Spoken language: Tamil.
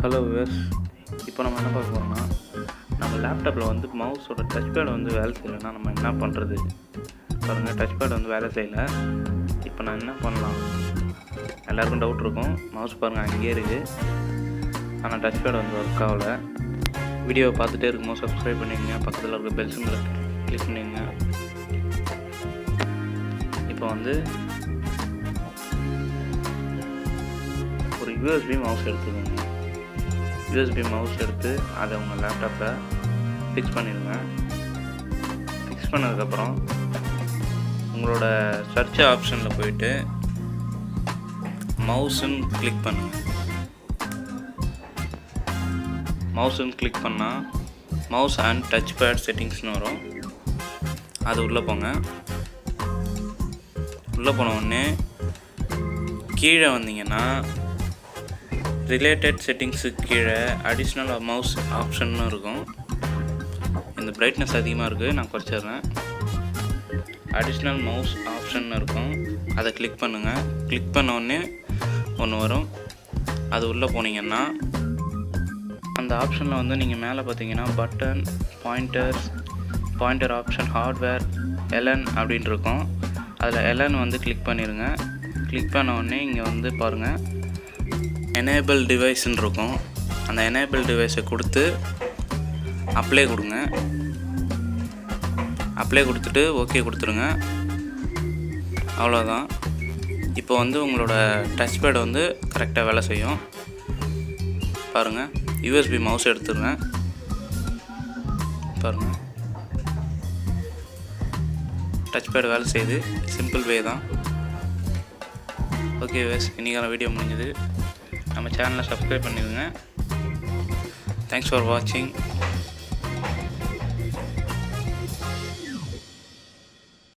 ஹலோ வியூவர்ஸ், இப்போ நம்ம என்ன பார்க்க போகிறோம்னா, நம்ம லேப்டாப்பில் வந்து மவுஸோட டச் பேட் வந்து வேலை செய்யலைன்னா நம்ம என்ன பண்ணுறது. பாருங்கள், டச் பேட் வந்து வேலை செய்யலை. இப்போ நான் என்ன பண்ணலாம், எல்லாருக்கும் டவுட் இருக்கும். மவுஸ் பாருங்கள் அங்கேயே இருக்குது, ஆனால் டச் பேட் வந்து ஒர்க் ஆகலை. வீடியோவை பார்த்துட்டே இருக்கும்போது சப்ஸ்கிரைப் பண்ணிக்கங்க, பக்கத்தில் இருக்க பெல் சிம்பிளை கிளிக் பண்ணிக்கங்க. இப்போ வந்து ஒரு யூஎஸ்பி மவுஸ் எடுத்துக்கோங்க. யூஎஸ்பி மவுஸ் எடுத்து அதை உங்கள் லேப்டாப்பில் ஃபிக்ஸ் பண்ணிடுங்க. ஃபிக்ஸ் பண்ணதுக்கப்புறம் உங்களோட சர்ச் ஆப்ஷனில் போயிட்டு மவுஸுன்னு கிளிக் பண்ணுங்கள். மவுஸுன்னு கிளிக் பண்ணால் மவுஸ் அண்ட் டச் பேட் செட்டிங்ஸ்னு வரும். அது உள்ளே போங்க. உள்ளே போன உடனே கீழே வந்தீங்கன்னா ரிலேட்டட் செட்டிங்ஸுக்கு கீழே அடிஷ்னல் மவுஸ் ஆப்ஷன்னு இருக்கும். இந்த பிரைட்னஸ் அதிகமாக இருக்குது, நான் குறைச்சிடுறேன். அடிஷ்னல் மவுஸ் ஆப்ஷன் இருக்கும், அதை கிளிக் பண்ணுங்கள். கிளிக் பண்ண உடனே ஒன்று வரும். அது உள்ளே போனீங்கன்னா அந்த ஆப்ஷனில் வந்து நீங்கள் மேலே பார்த்தீங்கன்னா button, pointer option, hardware, L N அப்படின்னு இருக்கும். அதில் எல்என் வந்து கிளிக் பண்ணிடுங்க. கிளிக் பண்ண உடனே இங்கே வந்து பாருங்கள் எனேபிள் டிவைஸ்ன்னு இருக்கும். அந்த எனேபிள் டிவைஸை கொடுத்து அப்ளை கொடுங்க. அப்ளை கொடுத்துட்டு ஓகே கொடுத்துருங்க. அவ்வளோதான். இப்போ வந்து உங்களோட டச் பேட் வந்து கரெக்டாக வேலை செய்யும். பாருங்கள், யூஎஸ்பி மவுஸ் எடுத்துருங்க. பாருங்கள், டச் பேட் வேலை செய்யுது. சிம்பிள் வே தான். ஓகே வேஸ், இன்றைக்கான வீடியோ முடிஞ்சது. நம்ம சேனலை சப்ஸ்கிரைப் பண்ணிடுங்க. தேங்க்ஸ் ஃபார் வாட்சிங்.